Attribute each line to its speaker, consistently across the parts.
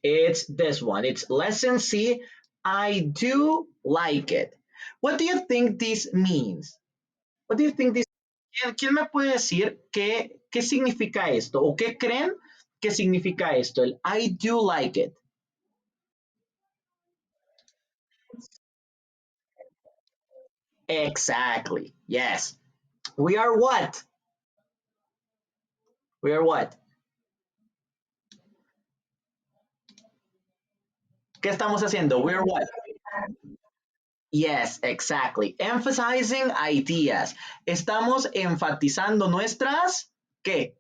Speaker 1: It's this one. It's lesson C. I do like it. What do you think this means? What do you think this? ¿Quién me puede decir qué significa esto? ¿O qué creen que significa esto? El I do like it. Exactly. Yes. We are what? We are what? ¿Qué estamos haciendo? We're what? Yes, exactly. Emphasizing ideas. Estamos enfatizando nuestras, ¿qué?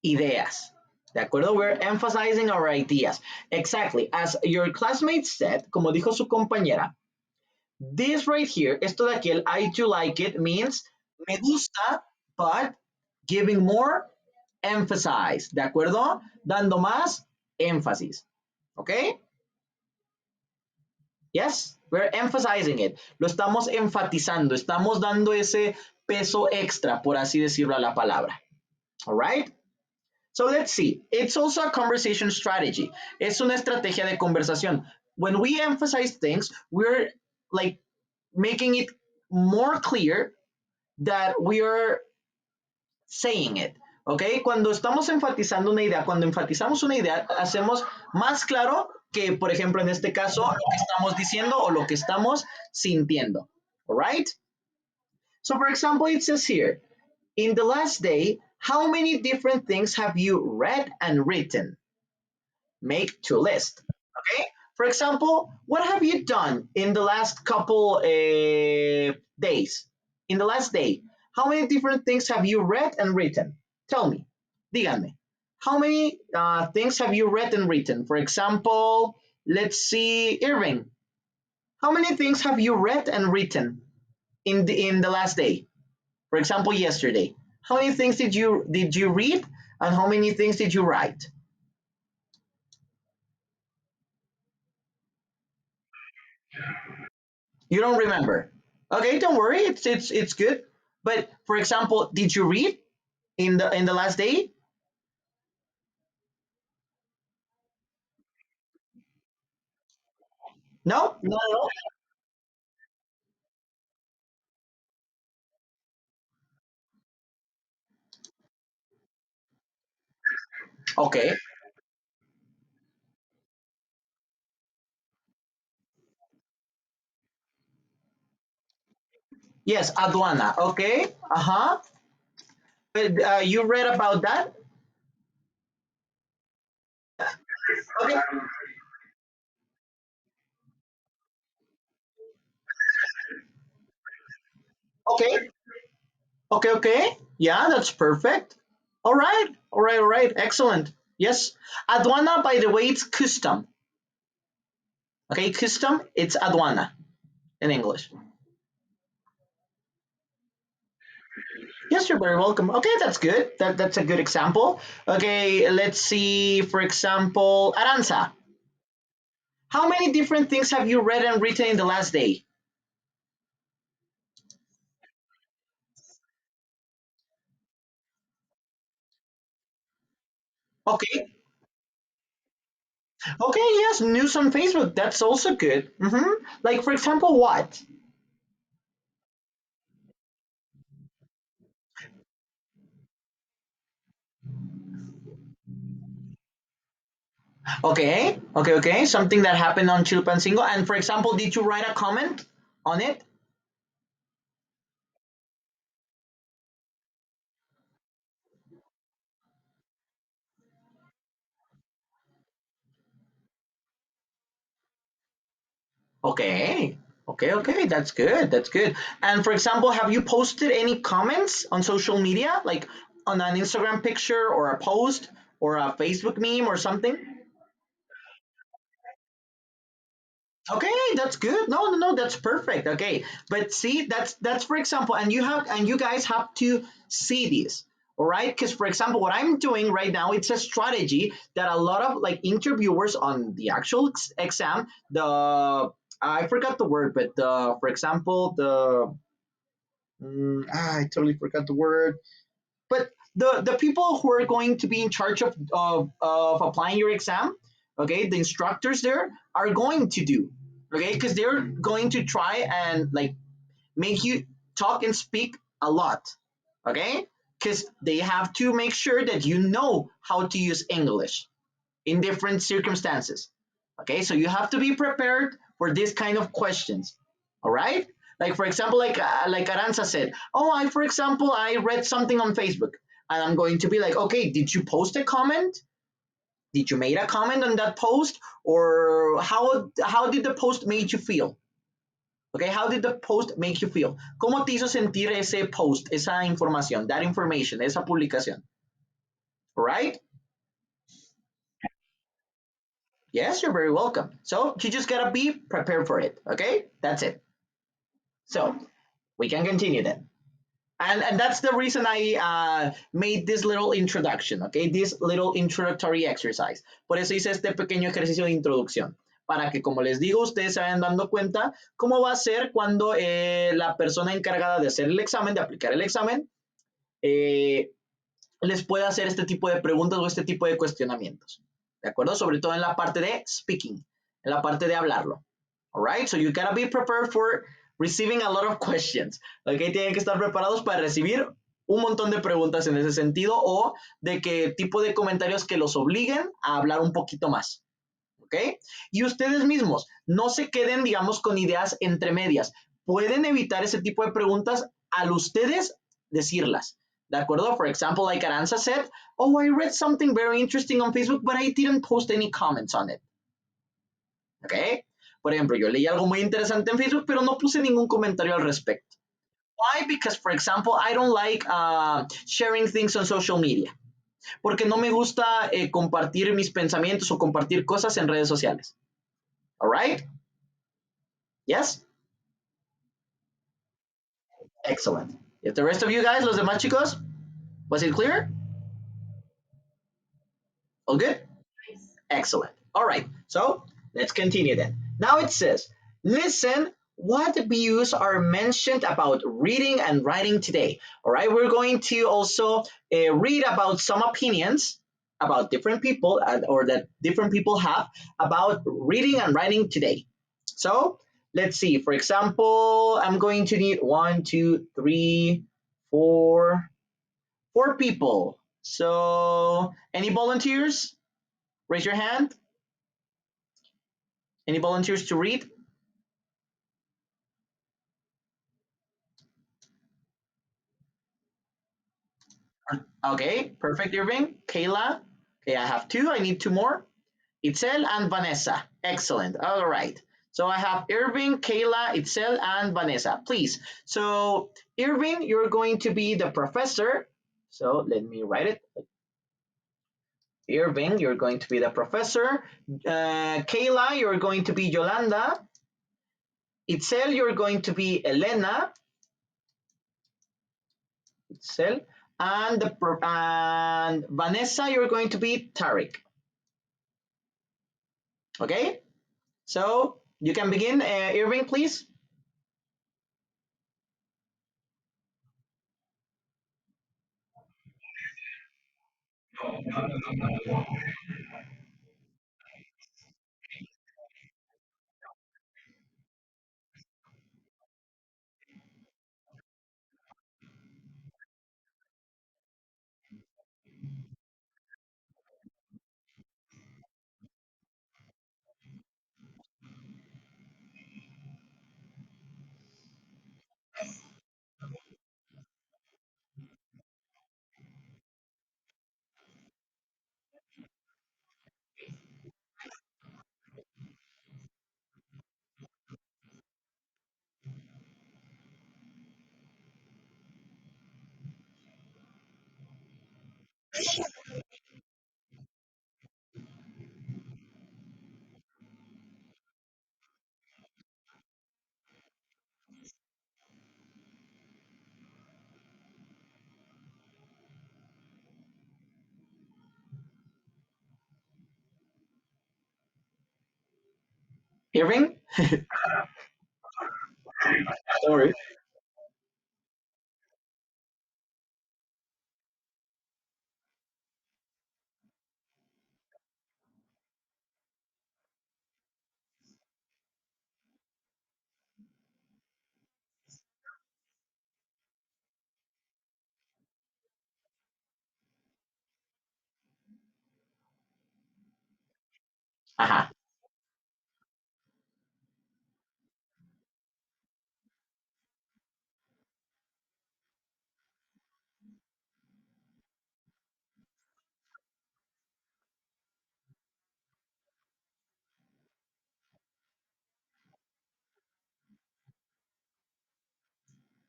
Speaker 1: Ideas. ¿De acuerdo? We're emphasizing our ideas. Exactly. As your classmate said, como dijo su compañera, this right here, esto de aquí, el I do like it means me gusta, but giving more emphasize. ¿De acuerdo? Dando más énfasis. ¿Ok? Yes, we're emphasizing it. Lo estamos enfatizando, estamos dando ese peso extra, por así decirlo a la palabra. All right? So let's see. It's also a conversation strategy. Es una estrategia de conversación. When we emphasize things, we're like making it more clear that we are saying it. ¿Ok? Cuando estamos enfatizando una idea, cuando enfatizamos una idea, hacemos más claro que, por ejemplo, en este caso, lo que estamos diciendo o lo que estamos sintiendo. All right? So, for example, it says here, in the last day, how many different things have you read and written? Make to list. Okay? For example, what have you done in the last couple days? In the last day, how many different things have you read and written? Tell me. Díganme. How many things have you read and written? For example, let's see, Irving. How many things have you read and written in the last day? For example, yesterday. How many things did you read and how many things did you write? You don't remember. Okay, don't worry. It's good. But for example, did you read in the last day? No, not at all. Okay. Yes, aduana. Okay. Uh huh. But you read about that? Okay. Okay. Okay. Okay. Yeah, that's perfect. All right. All right. All right. Excellent. Yes. Aduana, by the way, it's custom. Okay, custom. It's aduana in English. Yes, you're very welcome. Okay, that's good. That's a good example. Okay, let's see. For example, Aranza. How many different things have you read and written in the last day? Okay. Okay. Yes, news on Facebook. That's also good. Like for example, what? Okay. Okay. Okay. Something that happened on Chilpancingo. And for example, did you write a comment on it? Okay. Okay. Okay. That's good. That's good. And for example, have you posted any comments on social media, like on an Instagram picture or a post or a Facebook meme or something? Okay, that's good. No, no, no, that's perfect. Okay, but see, that's for example, and you guys have to see this, all right? Because for example, what I'm doing right now, it's a strategy that a lot of like interviewers on the actual exam, the I forgot the word, but the for example, I totally forgot the word, but the people who are going to be in charge of applying your exam, okay, the instructors there are going to do, okay, because they're going to try and like make you talk and speak a lot, okay, because they have to make sure that you know how to use English in different circumstances. Okay, so you have to be prepared for this kind of questions. All right, like for example, like Aranza said, oh, I for example I read something on Facebook, and I'm going to be like, okay, did you post a comment? Did you make a comment on that post, or how did the post make you feel? Okay, how did the post make you feel? ¿Cómo te hizo sentir ese post, esa información, that information, esa publicación? All right? Yes, you're very welcome. So you just gotta be prepared for it. Okay, that's it. So we can continue then. And that's the reason I made this little introduction, okay? This little introductory exercise. Por eso hice este pequeño ejercicio de introducción. Para que, como les digo, ustedes se vayan dando cuenta cómo va a ser cuando la persona encargada de hacer el examen, de aplicar el examen, eh, les pueda hacer este tipo de preguntas o este tipo de cuestionamientos. ¿De acuerdo? Sobre todo en la parte de speaking, en la parte de hablarlo. All right, so you gotta be prepared for receiving a lot of questions. Okay, tienen que estar preparados para recibir un montón de preguntas en ese sentido o de qué tipo de comentarios que los obliguen a hablar un poquito más. ¿Ok? Y ustedes mismos, no se queden, digamos, con ideas entre medias. Pueden evitar ese tipo de preguntas al ustedes decirlas. ¿De acuerdo? For example, like Aranza said, oh, I read something very interesting on Facebook, but I didn't post any comments on it. ¿Ok? Por ejemplo, yo leí algo muy interesante en Facebook, pero no puse ningún comentario al respecto. Why? Because, for example, I don't like sharing things on social media. Porque no me gusta compartir mis pensamientos o compartir cosas en redes sociales. All right? Yes? Excellent. If the rest of you guys, los demás chicos, was it clear? All good? Excellent. All right. So let's continue then. Now it says, listen, what views are mentioned about reading and writing today? All right. We're going to also read about some opinions about different people or that different people have about reading and writing today. So let's see. For example, I'm going to need one, two, three, four people. So any volunteers? Raise your hand. Any volunteers to read? Okay, perfect, Irving. Kayla. Okay, I have two. I need two more. Itzel and Vanessa. Excellent. All right. So I have Irving, Kayla, Itzel, and Vanessa. Please. So Irving, you're going to be the professor. So let me write it. Irving, you're going to be the professor. Kayla, you're going to be Yolanda. Itzel, you're going to be Elena. Itzel. And Vanessa, you're going to be Tariq. Okay? So you can begin, Irving, please. Irving? Sorry. Ajá.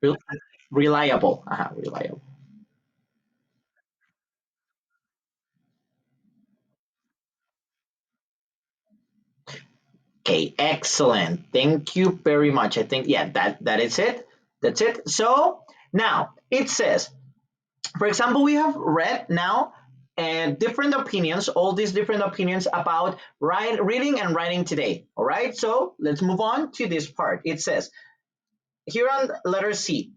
Speaker 1: Rel- Reliable. Ajá, reliable. Okay, excellent. Thank you very much. I think yeah, that is it. That's it. So now it says, for example, we have read now different opinions, all these different opinions about reading and writing today. All right, so let's move on to this part. It says here on letter C,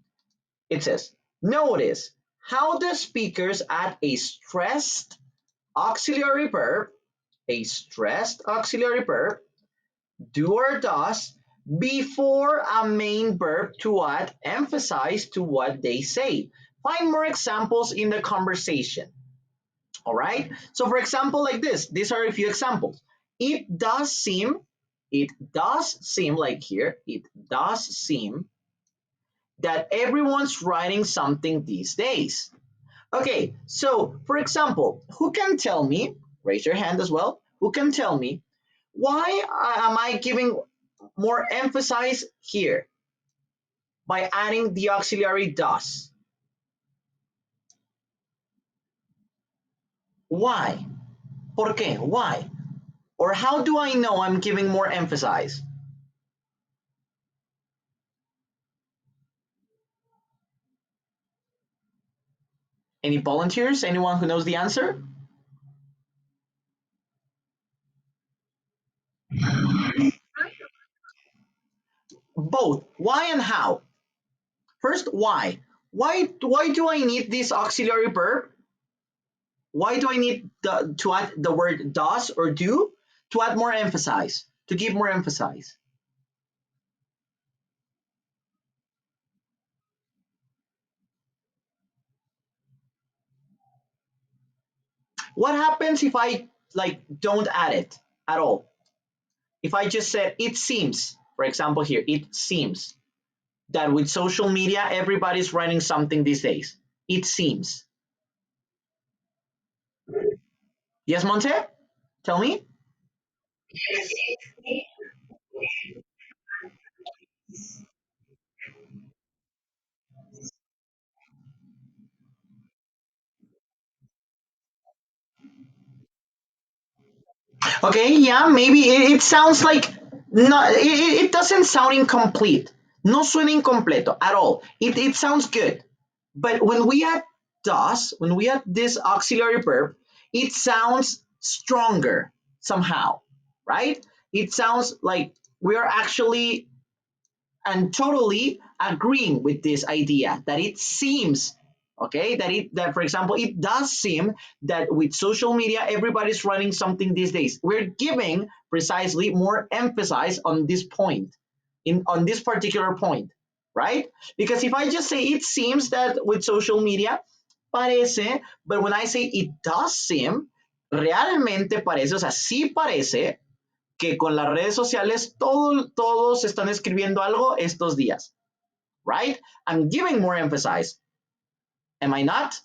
Speaker 1: it says, notice how the speakers add auxiliary verb, a stressed auxiliary verb, do or does, before a main verb to add emphasize to what they say. Find more examples in the conversation. All right. So, for example, like this, these are a few examples. It does seem, it does seem like here, it does seem that everyone's writing something these days. Okay, so for example, who can tell me, raise your hand as well, who can tell me why am I giving more emphasis here by adding the auxiliary does? Why? ¿Por qué? Why? Or how do I know I'm giving more emphasis? Any volunteers? Anyone who knows the answer? Both. Why and how? First, why? Why do I need this auxiliary verb? Why do I need to add the word does or do? To add more emphasis, to give more emphasis. What happens if I like don't add it at all? If I just said it seems, for example here, it seems that with social media everybody's writing something these days. It seems. Yes, Monte? Tell me. Okay, yeah, maybe it sounds like no, it doesn't sound incomplete. No suena incompleto at all. It sounds good. But when we add this auxiliary verb, it sounds stronger somehow, right? It sounds like we are actually and totally agreeing with this idea that it seems okay that for example it does seem that with social media everybody's running something these days. We're giving precisely more emphasis on this point, in on this particular point, right? Because if I just say it seems that with social media parece, but when I say it does seem, realmente parece, o sea, sí parece que con las redes sociales todos están escribiendo algo estos días, right? I'm giving more emphasis. Am I not?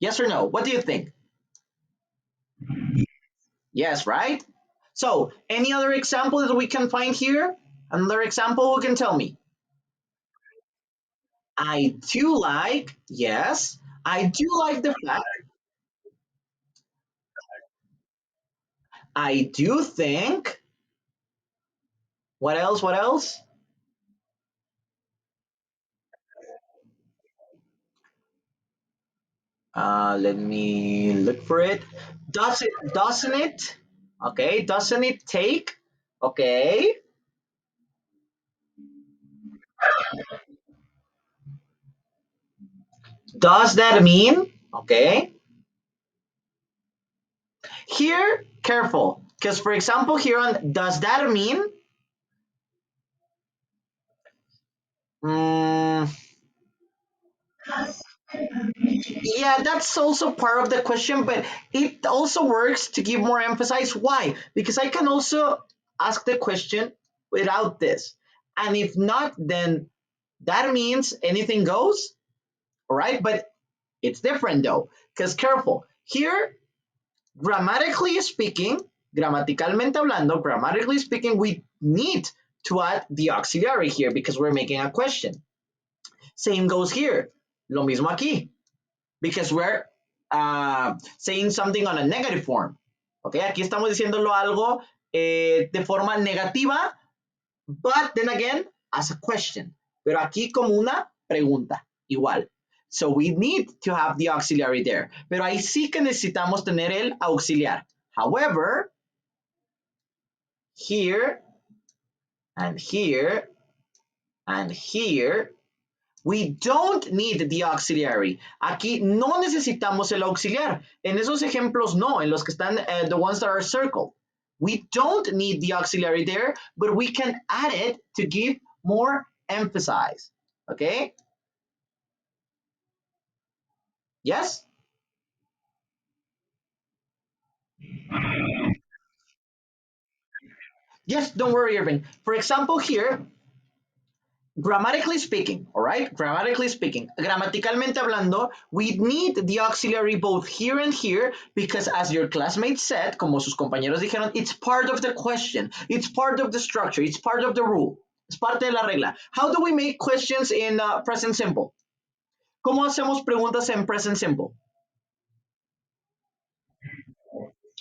Speaker 1: Yes or no? What do you think? Yes, right? So, any other example that we can find here? Another example, who can tell me? I do like, yes, I do like the fact, I do think, what else? What else? Let me look for it. Doesn't it? Okay, doesn't it take? Okay. Does that mean? Okay. Here, careful. Because for example, here on does that mean? Mm, Yeah, that's also part of the question, but it also works to give more emphasis. Why? Because I can also ask the question without this. And if not, then that means anything goes, all right? But it's different though, because careful. Here, grammatically speaking, grammatically speaking, we need to add the auxiliary here because we're making a question. Same goes here. Lo mismo aquí. Because we're saying something on a negative form. Okay, aquí estamos diciéndolo algo de forma negativa, but then again, as a question. Pero aquí como una pregunta, igual. So we need to have the auxiliary there. Pero ahí sí que necesitamos tener el auxiliar. However, here and here and here, we don't need the auxiliary. Aquí no necesitamos el auxiliar. En esos ejemplos no, en los que están the ones that are circled. We don't need the auxiliary there, but we can add it to give more emphasis. Okay? Yes? Yes, don't worry, Irving. For example, here, grammatically speaking, all right? Grammatically speaking, gramaticalmente hablando, we need the auxiliary both here and here because as your classmates said, como sus compañeros dijeron, it's part of the question, it's part of the structure, it's part of the rule, es parte de la regla. How do we make questions in present simple? ¿Cómo hacemos preguntas en present simple?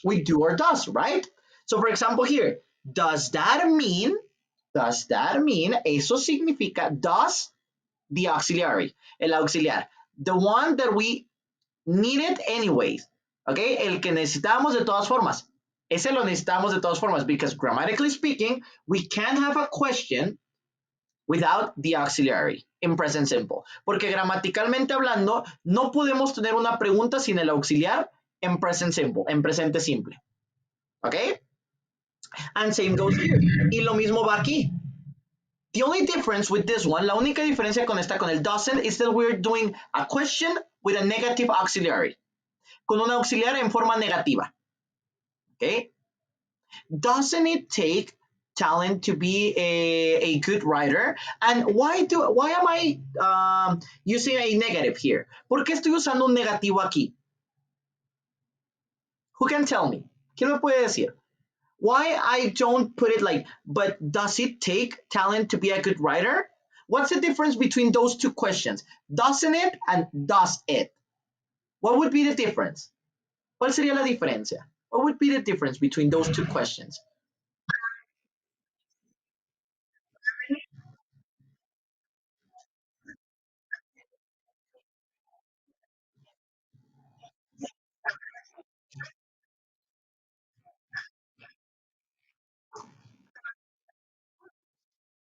Speaker 1: We do or does, right? So for example here, does that mean, eso significa, does the auxiliary, el auxiliar, the one that we needed anyways, okay, el que necesitamos de todas formas, ese lo necesitamos de todas formas because grammatically speaking, we can't have a question without the auxiliary in present simple, porque gramaticalmente hablando, no podemos tener una pregunta sin el auxiliar en present simple, en presente simple, okay, and same goes here, y lo mismo va aquí. The only difference with this one, la única diferencia con esta, con el doesn't, is that we're doing a question with a negative auxiliary. Con un auxiliar en forma negativa. Okay? Doesn't it take talent to be a good writer? And why am I using a negative here? ¿Por qué estoy usando un negativo aquí? Who can tell me? ¿Quién me puede decir? Why I don't put it like, but does it take talent to be a good writer? What's the difference between those two questions? Doesn't it and does it? What would be the difference? ¿Cuál sería la diferencia? What would be the difference between those two questions?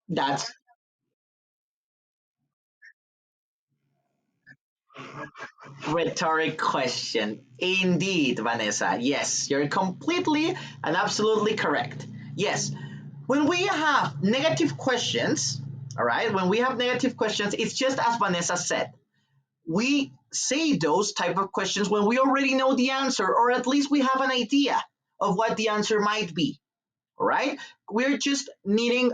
Speaker 1: That's rhetoric question. Indeed, Vanessa. Yes, you're completely and absolutely correct. Yes, when we have negative questions, all right, when we have negative questions, it's just as Vanessa said. We say those type of questions when we already know the answer, or at least we have an idea of what the answer might be. All right, we're just needing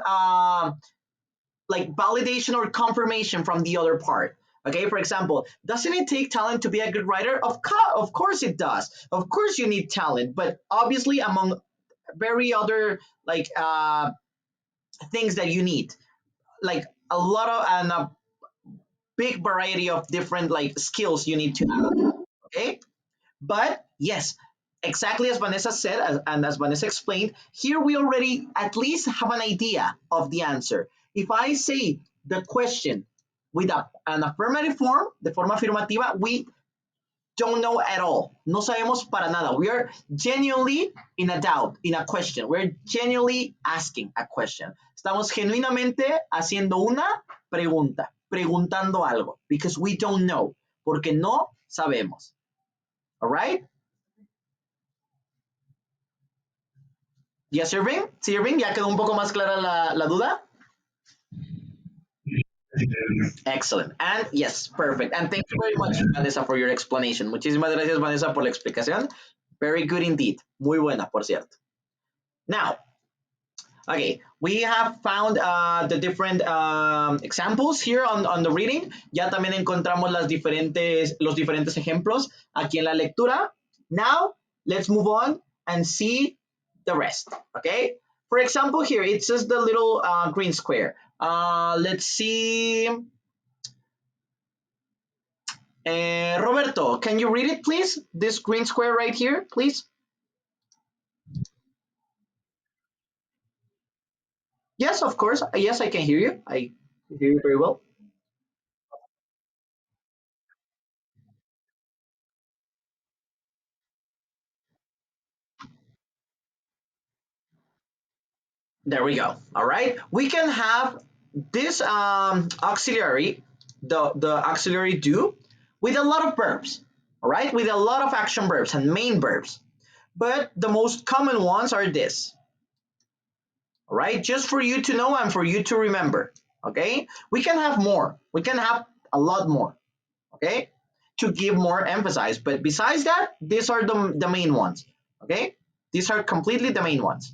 Speaker 1: like validation or confirmation from the other part. Okay, for example, doesn't it take talent to be a good writer? Of course it does. Of course you need talent, but obviously among very other like things that you need, like a lot of and a big variety of different like skills you need to have. Okay, but yes, exactly as Vanessa said, and as Vanessa explained, here we already at least have an idea of the answer. If I say the question with an affirmative form, de forma afirmativa, we don't know at all. No sabemos para nada. We are genuinely in a doubt, in a question. We're genuinely asking a question. Estamos genuinamente haciendo una pregunta, preguntando algo, because we don't know, porque no sabemos. All right? Yes, Irving. Sí, Irving, ya quedó un poco más clara la duda. Excellent. And yes, perfect. And thank you very much, Vanessa, for your explanation. Muchísimas gracias, Vanessa, por la explicación. Very good indeed. Muy buena, por cierto. Now, okay, we have found the different examples here on the reading. Ya también encontramos los diferentes ejemplos aquí en la lectura. Now, let's move on and see the rest. Okay. For example, here it says the little green square. Let's see. Roberto, can you read it, please? This green square right here, please. Yes, of course. Yes, I can hear you. I hear you very well. There we go. All right. We can have this auxiliary, the auxiliary do, with a lot of verbs. All right, with a lot of action verbs and main verbs. But the most common ones are this. All right, just for you to know and for you to remember. Okay, we can have more. We can have a lot more. Okay, to give more emphasis. But besides that, these are the main ones. Okay, these are completely the main ones.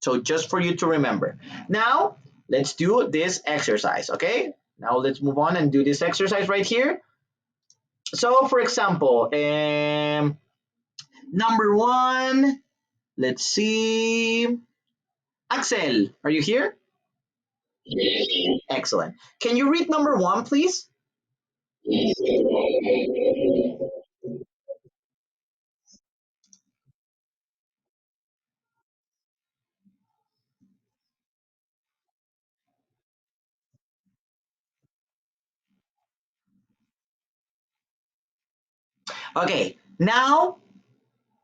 Speaker 1: So just for you to remember. Now, let's do this exercise, okay? Now let's move on and do this exercise right here. So for example, number one, let's see. Axel, are you here? Excellent. Can you read number one, please? Okay, now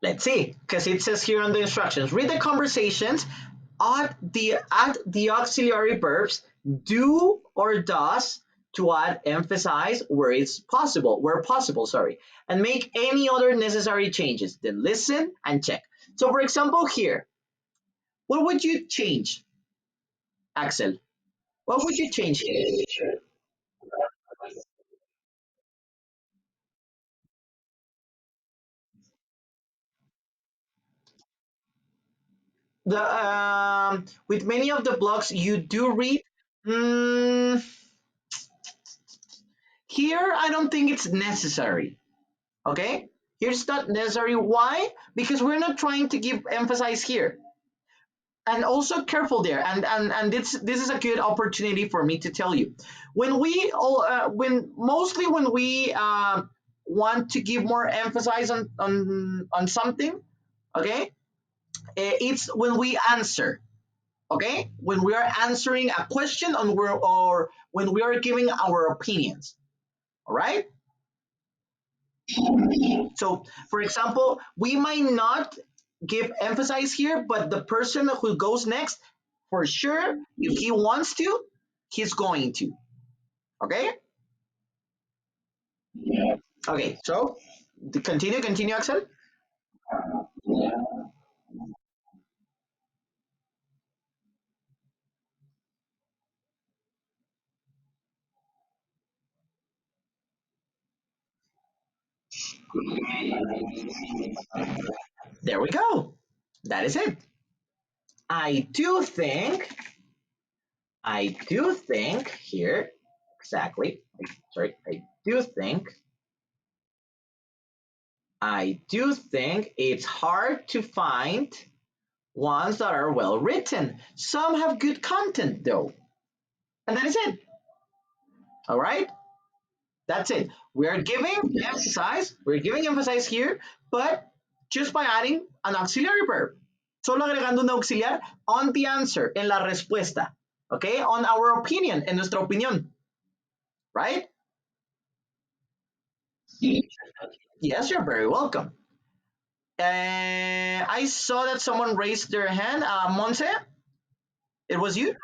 Speaker 1: let's see, because it says here on the instructions, read the conversations, add the auxiliary verbs do or does to add emphasize where possible, sorry, and make any other necessary changes. Then listen and check. So for example here, what would you change, Axel? What would you change here? The with many of the blogs you do read. mm, Here I don't think it's necessary. Okay, here's not necessary. Why? Because we're not trying to give emphasize here. And also careful there, and this is a good opportunity for me to tell you, when we want to give more emphasis on something, okay, it's when we answer, okay, when we are answering a question or when we are giving our opinions, all right. So, for example, we might not give emphasis here, but the person who goes next, for sure, if he wants to, he's going to. Okay? Okay, so continue, Axel. There we go. That is it. I do think, I do think here, exactly. Sorry, I do think it's hard to find ones that are well written. Some have good content though. And that is it. All right? That's it. We're giving emphasis here, but just by adding an auxiliary verb. Solo agregando un auxiliar on the answer, en la respuesta. Okay? On our opinion, en nuestra opinión. Right? Yes, you're very welcome. I saw that someone raised their hand. Monse, it was you?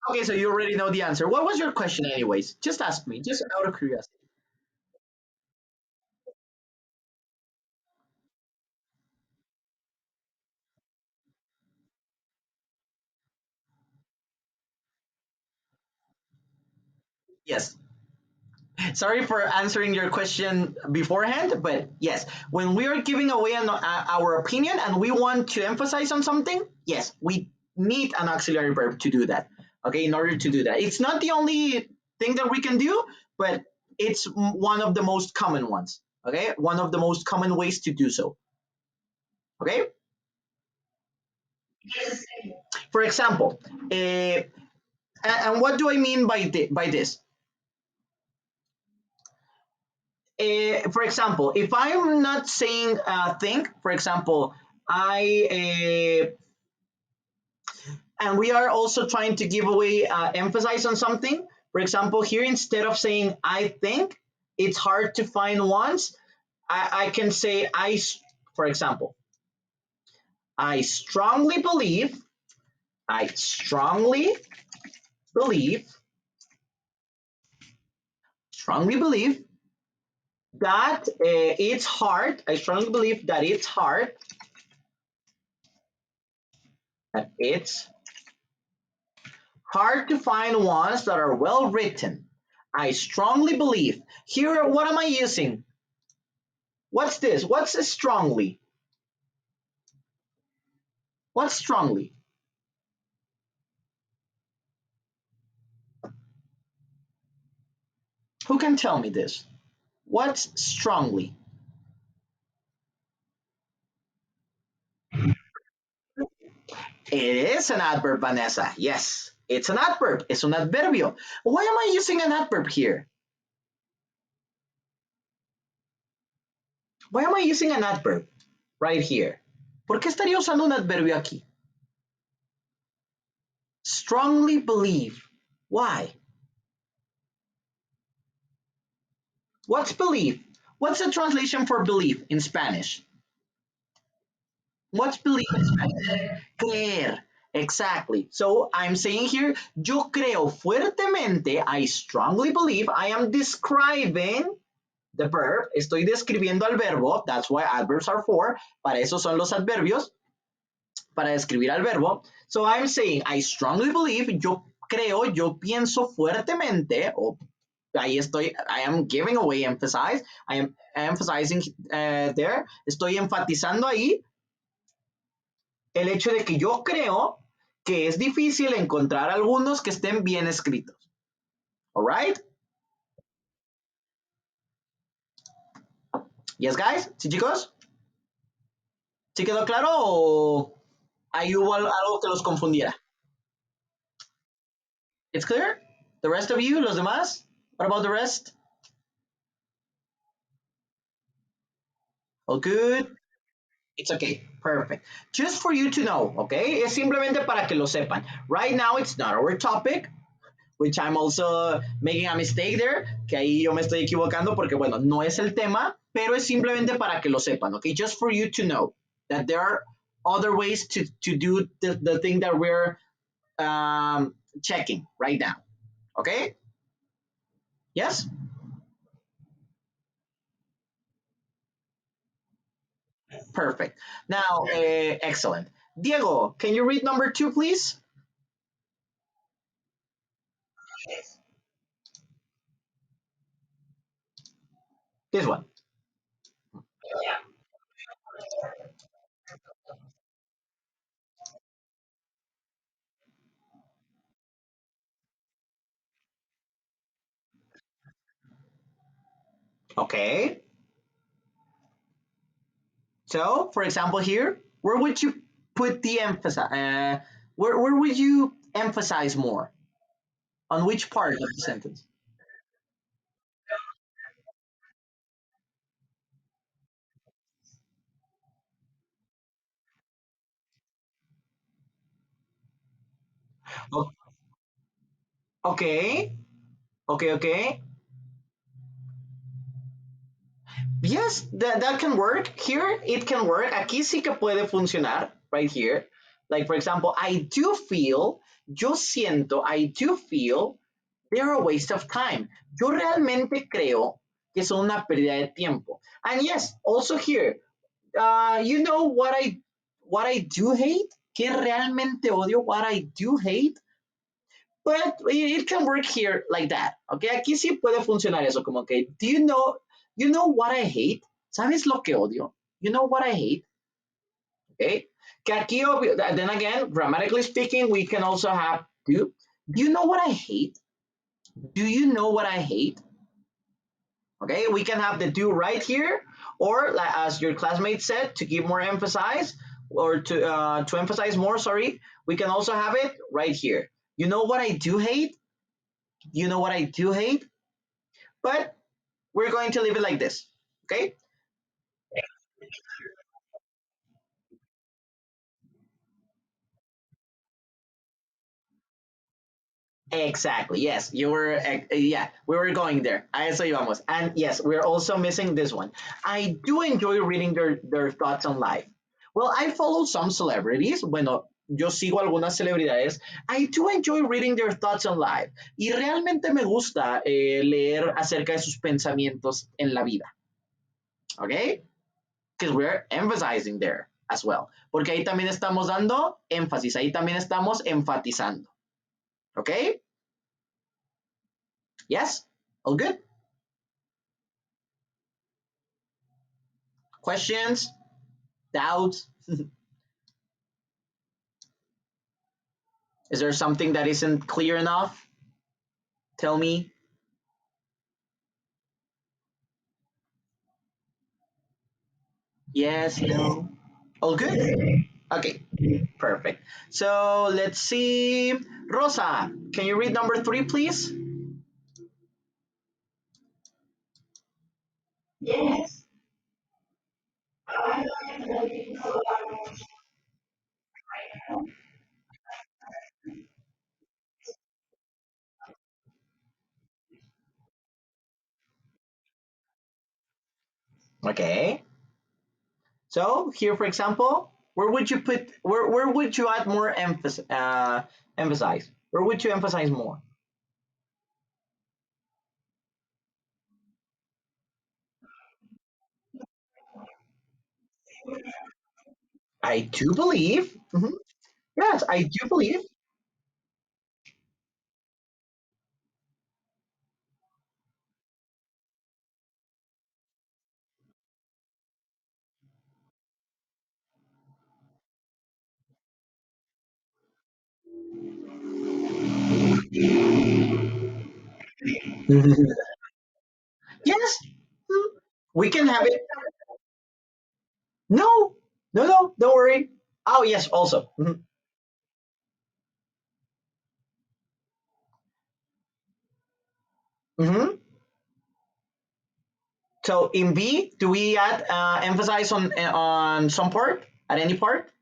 Speaker 1: Okay, so you already know the answer. What was your question, anyways? Just ask me, just out of curiosity. Yes. Sorry for answering your question beforehand, but yes, when we are giving away our opinion and we want to emphasize on something, yes, we need an auxiliary verb to do that. Okay, in order to do that, it's not the only thing that we can do, but it's one of the most common ones. Okay, one of the most common ways to do so. Okay, for example, and what do I mean by this? For example, if I'm not saying think, for example, I and we are also trying to give away emphasize on something. For example, here instead of saying I think, it's hard to find ones. I can say for example, I strongly believe. I strongly believe. Strongly believe that it's hard. I strongly believe that it's hard. That it's hard to find ones that are well written. I strongly believe. Here, what am I using? What's this? What's a strongly? What's strongly? Who can tell me this? What's strongly? It is an adverb, Vanessa. Yes, it's an adverb. Es un adverbio. Why am I using an adverb here? Why am I using an adverb right here? ¿Por qué estaría usando un adverbio aquí? Strongly believe. Why? What's believe? What's the translation for believe in Spanish? What's believe in Spanish? Creer. Exactly. So I'm saying here, yo creo fuertemente, I strongly believe, I am describing the verb, estoy describiendo al verbo, that's why adverbs are for, para eso son los adverbios, para describir al verbo. So I'm saying, I strongly believe, yo creo, yo pienso fuertemente, o ahí estoy, I am giving away emphasize, I am emphasizing there, estoy enfatizando ahí el hecho de que yo creo que es difícil encontrar algunos que estén bien escritos. Alright? Yes, guys? ¿Sí, chicos? ¿Sí quedó claro o ahí hubo algo que los confundiera? It's clear? The rest of you, los demás? What about the rest? All good? It's okay. Perfect. Just for you to know, okay? Es simplemente para que lo sepan. Right now, it's not our topic, which I'm also making a mistake there, que ahí yo me estoy equivocando porque, bueno, no es el tema, pero es simplemente para que lo sepan, okay? Just for you to know that there are other ways to do the thing that we're checking right now, okay? Yes? Perfect. Now, excellent. Diego, can you read number 2, please? This one. Okay. So, for example, here, where would you put the emphasis? Where would you emphasize more? On which part of the sentence? O- Okay, okay. Yes, that can work. Here, it can work. Aquí sí que puede funcionar, right here. Like, for example, I do feel, yo siento, I do feel they're a waste of time. Yo realmente creo que son una pérdida de tiempo. And yes, also here, you know what I do hate? Que realmente odio what I do hate? but it can work here like that. Okay, aquí sí puede funcionar eso, como que, you know what I hate? ¿Sabes lo que odio? You know what I hate? Okay, que aquí, then again, grammatically speaking, we can also have do. Do you know what I hate? Do you know what I hate? Okay, we can have the do right here, or like, as your classmate said, to give more emphasis, or to emphasize more. Sorry, we can also have it right here. You know what I do hate? You know what I do hate? But we're going to leave it like this. Okay. Exactly. Yes, you were. Yeah, we were going there. A eso íbamos. And yes, we're also missing this one. I do enjoy reading their thoughts on life. Well, I follow some celebrities. Bueno, yo sigo algunas celebridades. I do enjoy reading their thoughts on life. Y realmente me gusta leer acerca de sus pensamientos en la vida. Okay? Because we're emphasizing there as well. Porque ahí también estamos dando énfasis. Ahí también estamos enfatizando. Okay? Yes? All good? Questions? Doubts? Is there something that isn't clear enough? Tell me. Yes, no. All good? Okay, perfect. So let's see. Rosa, can you read number 3, please? Okay. So here, for example, where would you add more emphasize? Where would you emphasize more? I do believe. Mhm. Yes, I do believe. Yes, mm, we can have it. No, no, no, don't worry. Oh, yes, also. Mhm. Mhm. So in B, do we add emphasize on some part at any part?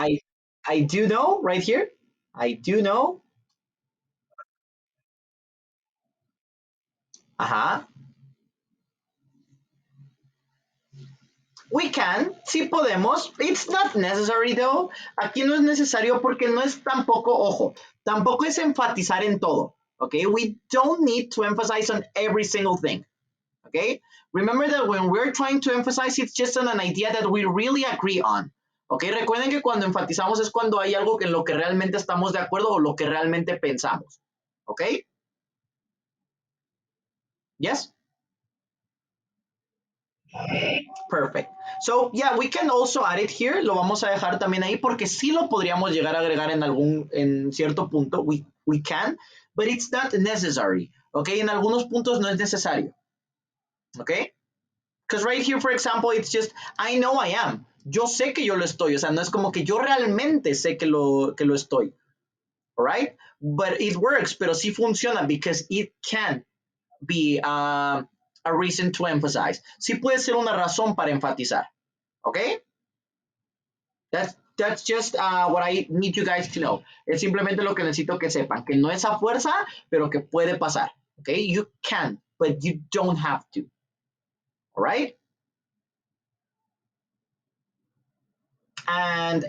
Speaker 1: I I do know right here. I do know. Ajá. We can, sí podemos. It's not necessary though. Aquí no es necesario porque no es tampoco, ojo, tampoco es enfatizar en todo. Okay, we don't need to emphasize on every single thing. Okay, remember that when we're trying to emphasize, it's just on an idea that we really agree on. Okay, recuerden que cuando enfatizamos es cuando hay algo en lo que realmente estamos de acuerdo o lo que realmente pensamos. Okay, yes, perfect. So yeah, we can also add it here. Lo vamos a dejar también ahí porque sí lo podríamos llegar a agregar en cierto punto. We can, but it's not necessary. Okay, en algunos puntos no es necesario. Okay. Because right here, for example, it's just, I know I am. Yo sé que yo lo estoy. O sea, no es como que yo realmente sé que lo estoy. Alright? But it works, pero sí funciona because it can be a reason to emphasize. Sí puede ser una razón para enfatizar. Okay? That's just what I need you guys to know. Es simplemente lo que necesito que sepan, que no es a fuerza, pero que puede pasar. Okay? You can, but you don't have to. Alright? And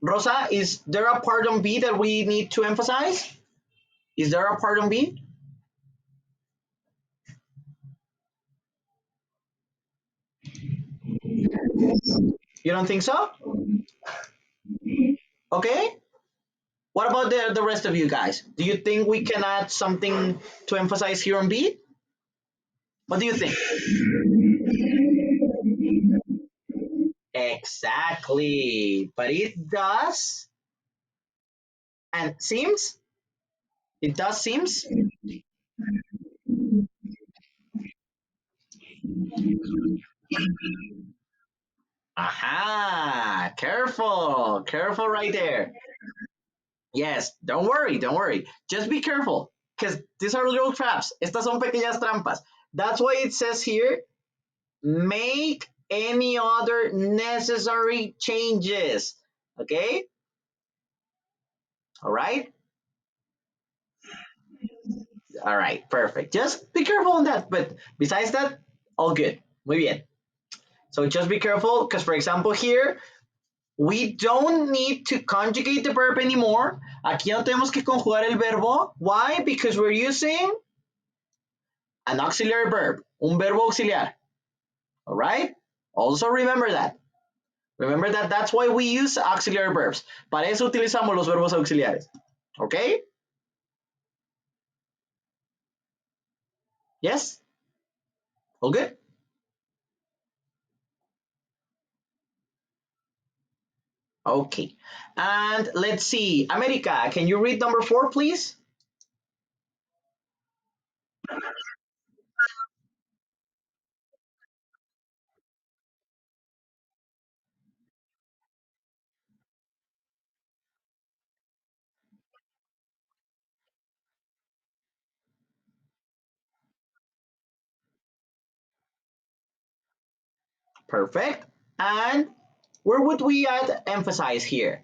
Speaker 1: Rosa, is there a part on B that we need to emphasize? Is there a part on B? You don't think so? Okay. What about the rest of you guys? Do you think we can add something to emphasize here on B? What do you think? Exactly. But it does and seems. It does seems. Aha. Careful. Careful right there. Yes. Don't worry. Don't worry. Just be careful. Because these are little traps. Estas son pequeñas trampas. That's why it says here, make any other necessary changes. Okay? All right? All right, perfect. Just be careful on that. But besides that, all good. Muy bien. So just be careful because, for example, here we don't need to conjugate the verb anymore. Aquí no tenemos que conjugar el verbo. Why? Because we're using an auxiliary verb, un verbo auxiliar. All right? Also remember that. Remember that that's why we use auxiliary verbs. Para eso utilizamos los verbos auxiliares. Okay? Yes? All good? Okay. And let's see. America, can you read number 4, please? Perfect. And where would we add emphasize here?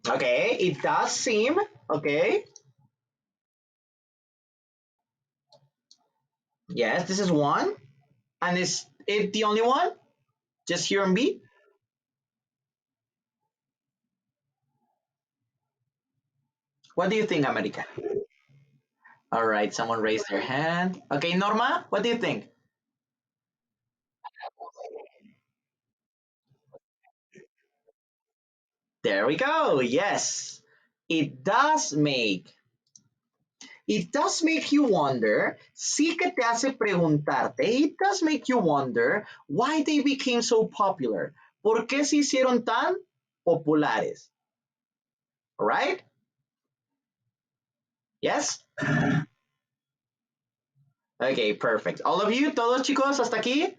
Speaker 1: Okay, it does seem. Okay. Yes, this is one. And is it the only one? Just here on B? What do you think, America? All right, someone raised their hand. Okay, Norma, what do you think? There we go. Yes. It does make. It does make you wonder. Sí que te hace preguntarte. It does make you wonder why they became so popular. ¿Por qué se hicieron tan populares? All right? Yes? Okay, perfect. All of you, todos chicos, hasta aquí?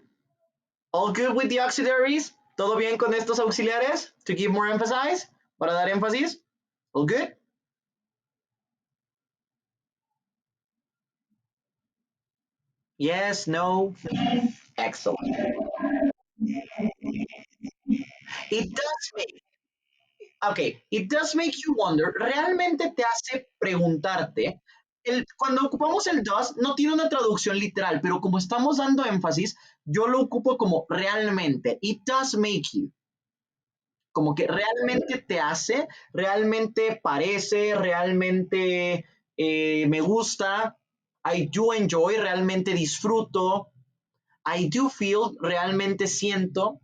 Speaker 1: All good with the auxiliaries? ¿Todo bien con estos auxiliares? To give more emphasis? Para dar énfasis? All good? Yes, no? Excellent. It does make, okay, it does make you wonder, realmente te hace preguntarte, cuando ocupamos el does no tiene una traducción literal, pero como estamos dando énfasis, yo lo ocupo como realmente. It does make you. Como que realmente te hace, realmente parece, realmente me gusta, I do enjoy, realmente disfruto, I do feel, realmente siento,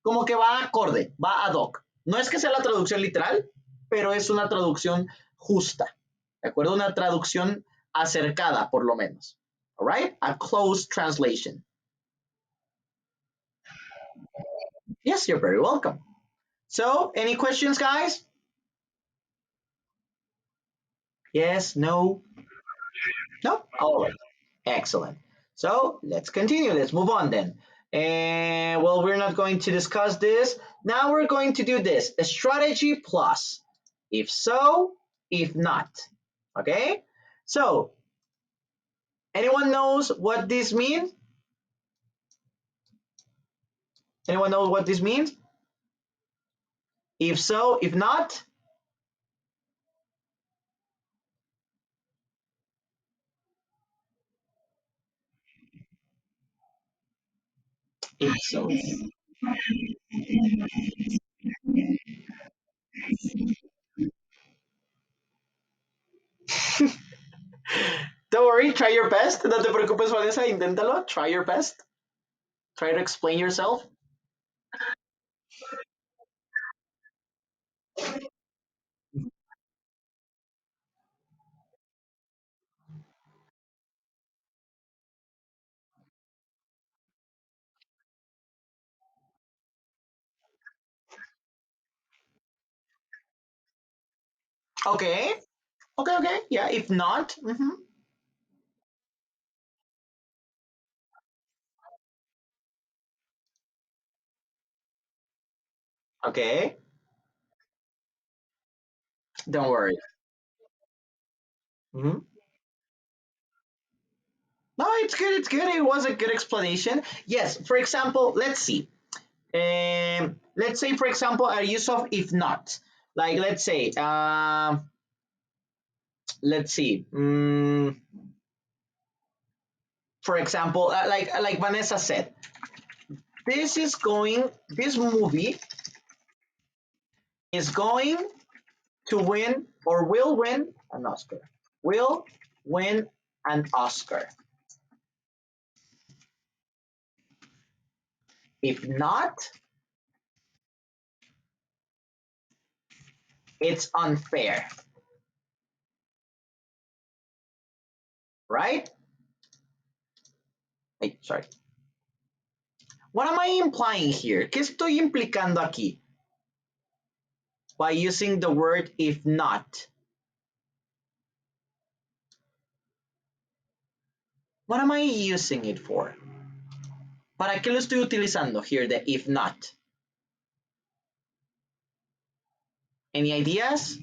Speaker 1: como que va acorde, va ad hoc. No es que sea la traducción literal, pero es una traducción justa, ¿de acuerdo? Una traducción acercada, por lo menos. All right? A close translation. Yes, you're very welcome. So, any questions, guys? Yes, no, no? All right. Excellent. So let's continue. Let's move on then. And well, we're not going to discuss this. Now we're going to do this. A strategy plus. If so, if not. Okay? So, anyone knows what this means? Anyone knows what this means? If so, if not? It's so. Don't worry, try your best. No te preocupes, Vanessa. Inténtalo. Try your best. Try to explain yourself. Okay. Okay, okay. Yeah, if not. Okay. Don't worry. Mhm. No, it's good. It's good. It was a good explanation. Yes. For example, let's see. Let's say, for example, a use of if not. Like, let's see. For example, like Vanessa said, this movie is going to win or will win an Oscar. Will win an Oscar. If not, it's unfair, right? Hey, sorry. What am I implying here? ¿Qué estoy implicando aquí by using the word if not? What am I using it for? ¿Para qué lo estoy utilizando here, the if not? Any ideas?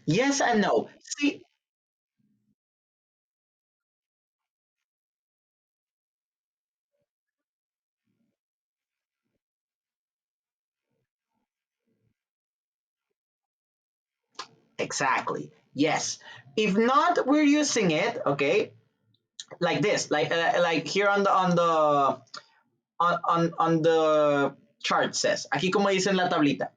Speaker 1: Yes and no. See, exactly. Yes. If not, we're using it, okay, like this, like here on the chart says. Aquí como dice en la tablita.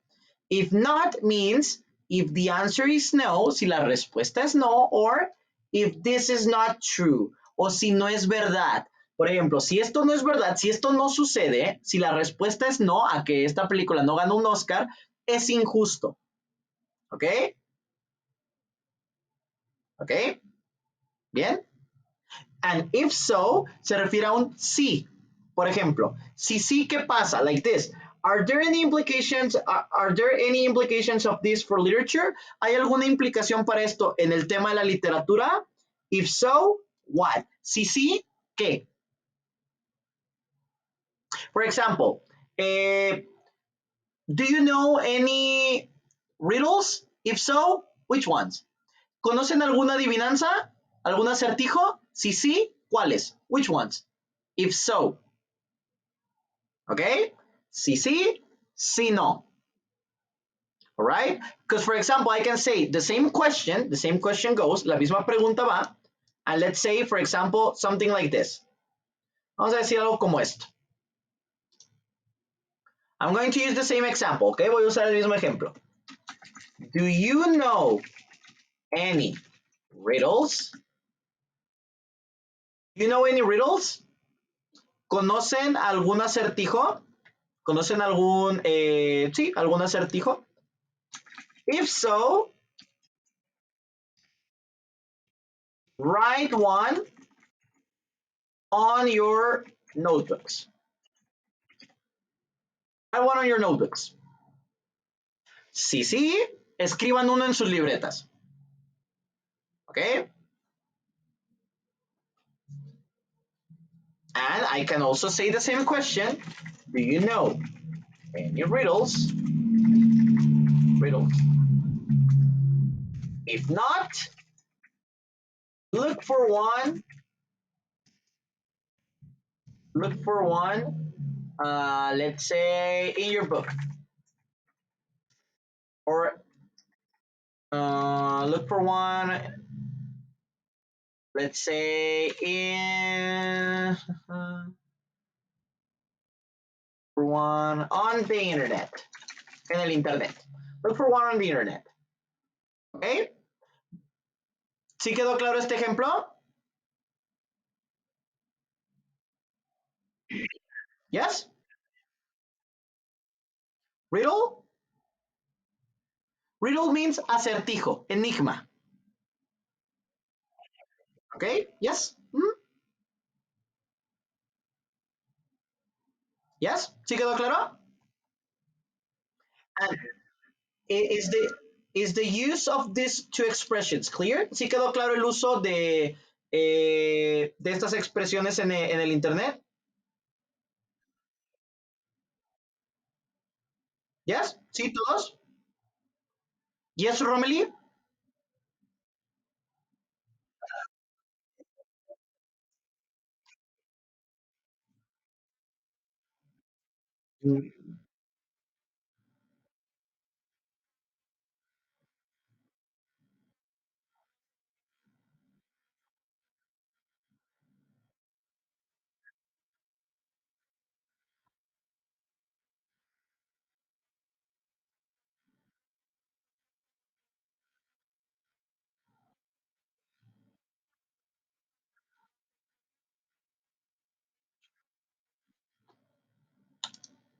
Speaker 1: If not means if the answer is no, si la respuesta es no, or if this is not true, o si no es verdad. Por ejemplo, si esto no es verdad, si esto no sucede, si la respuesta es no a que esta película no ganó un Oscar, es injusto. ¿Ok? ¿Ok? ¿Bien? And if so, se refiere a un sí. Por ejemplo, si sí, ¿qué pasa? Like this. Are there any implications of this for literature? ¿Hay alguna implicación para esto en el tema de la literatura? If so, what? Si sí, ¿qué? For example, do you know any riddles? If so, which ones? ¿Conocen alguna adivinanza? ¿Algún acertijo? Si sí, ¿cuáles? Which ones? If so, okay? Si sí, si no. All right? Because for example, I can say the same question goes, la misma pregunta va, and let's say, for example, something like this. Vamos a decir algo como esto. I'm going to use the same example, okay? Voy a usar el mismo ejemplo. Do you know any riddles? Do you know any riddles? ¿Conocen algún acertijo? ¿Conocen algún acertijo? If so, write one on your notebooks. Write one on your notebooks. Si sí, escriban uno en sus libretas. Okay? And I can also say the same question. Do you know any riddles? Riddles. If not, look for one. Look for one let's say in your book, or look for one. Let's say in for one on the internet. En el internet. Look for one on the internet. Okay. ¿Sí quedó claro este ejemplo? Yes. Riddle. Riddle means acertijo, enigma. Okay. Yes. Yes. ¿Sí quedó claro? And is the use of these two expressions clear? ¿Sí quedó claro el uso de estas expresiones en el internet? Yes. ¿Sí todos? Yes, Romely?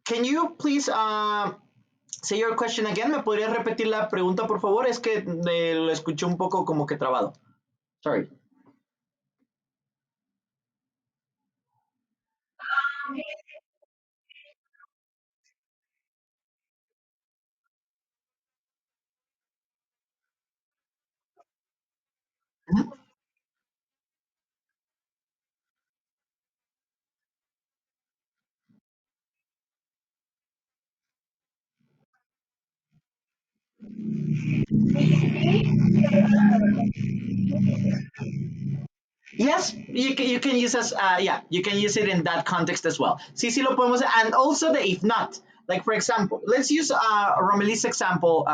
Speaker 1: Can you please say your question again? ¿Me podrías repetir la pregunta, por favor? Es que lo escuché un poco como que trabado. Sorry. Yes, you can use as yeah, you can use it in that context as well. Sí, sí lo podemos, and also the if not. Like for example, let's use Romely's example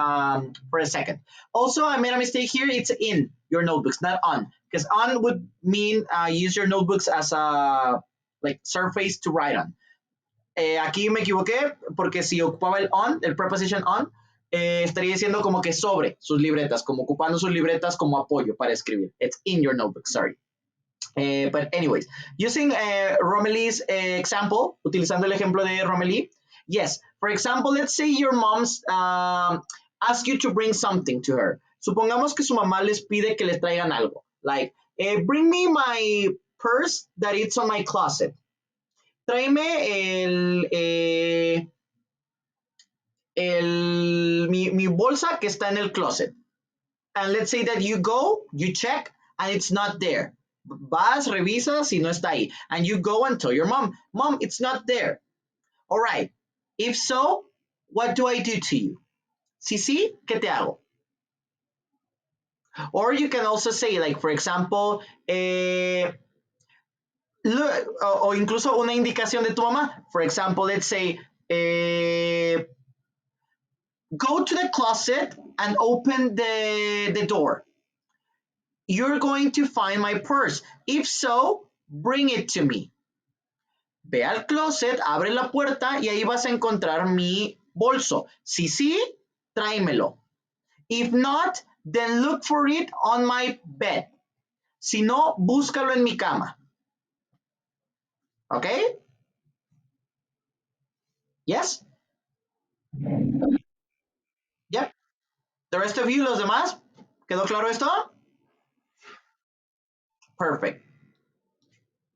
Speaker 1: for a second. Also, I made a mistake here. It's in your notebooks, not on, because on would mean use your notebooks as a like surface to write on. Aquí me equivoqué porque si ocupaba el on, el preposition on, estaría diciendo como que sobre sus libretas, como ocupando sus libretas como apoyo para escribir. It's in your notebook, sorry. But anyways, using Romely's example, utilizando el ejemplo de Romely, yes, for example, let's say your mom's ask you to bring something to her. Supongamos que su mamá les pide que les traigan algo, like, bring me my purse that it's on my closet. Tráeme mi bolsa que está en el closet. And let's say that you go, you check, and it's not there. Vas, revisas y no está ahí. And you go and tell your mom, Mom, it's not there. All right. If so, what do I do to you? Si sí, ¿qué te hago? Or you can also say, like, for example, look, o incluso una indicación de tu mamá. For example, let's say, go to the closet and open the door. You're going to find my purse. If so, bring it to me. Ve al closet, abre la puerta y ahí vas a encontrar mi bolso. Si sí, tráemelo. If not, then look for it on my bed. Si no, búscalo en mi cama. ¿Ok? Yes? Yep. The rest of you, los demás, ¿quedó claro esto? Perfect.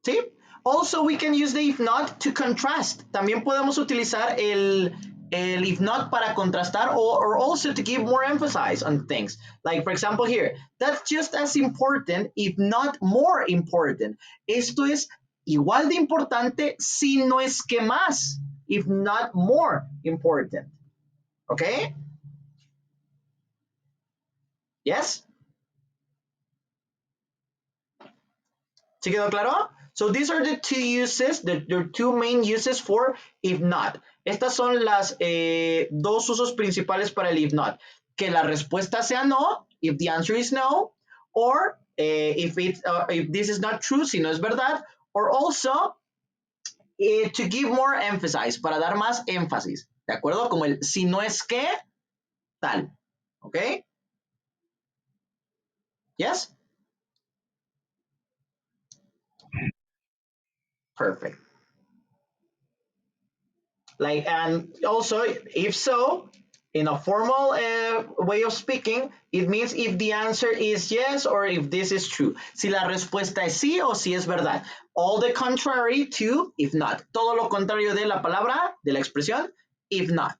Speaker 1: ¿Sí? Also, we can use the if not to contrast. También podemos utilizar el if not para contrastar or also to give more emphasis on things. Like, for example, here, that's just as important, if not more important. Esto es igual de importante, si no es que más, if not more important. Okay? Yes? ¿Sí quedó claro? So these are the two uses, the two main uses for if not. Estas son las dos usos principales para el if not. Que la respuesta sea no, if the answer is no, or if this is not true, si no es verdad, or also to give more emphasis, para dar más énfasis, ¿de acuerdo? Como el si no es que, tal, ¿ok? Yes? Perfect. Like, and also, if so, in a formal way of speaking, it means if the answer is yes or if this is true. Si la respuesta es sí o si es verdad. All the contrary to if not. Todo lo contrario de la palabra, de la expresión, if not.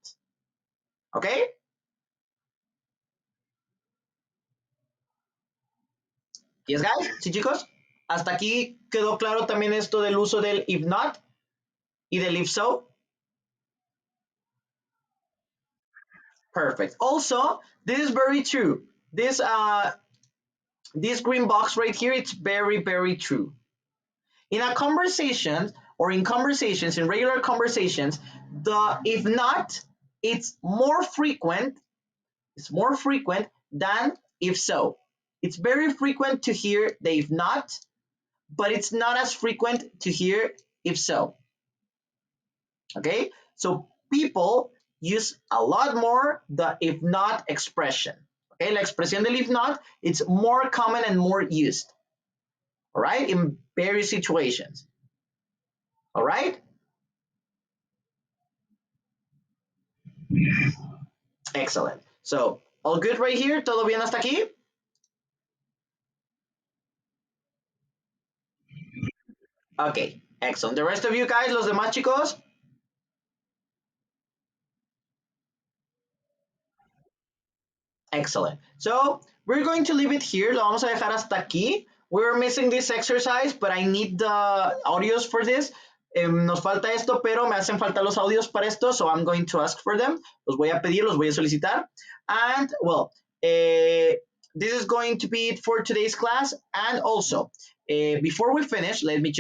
Speaker 1: ¿Ok? Yes, guys? ¿Sí, chicos? Hasta aquí quedó claro también esto del uso del if not y del if so. Perfect. Also, this is very true. This green box right here, it's very, very true. In a conversation or in conversations, in regular conversations, the if not, it's more frequent than if so. It's very frequent to hear the if not, but it's not as frequent to hear if so. Okay? So people use a lot more the if not expression. Okay, la expresión del if not, it's more common and more used. All right, in various situations. All right. Excellent. So, all good right here? ¿Todo bien hasta aquí? Okay, excellent. The rest of you guys, los demás chicos? Excellent. So, we're going to leave it here. Lo vamos a dejar hasta aquí. We're missing this exercise, but I need the audios for this. Nos falta esto, pero me hacen falta los audios para esto, so I'm going to ask for them. Los voy a pedir, los voy a solicitar. And, well, this is going to be it for today's class. And also, before we finish, let me just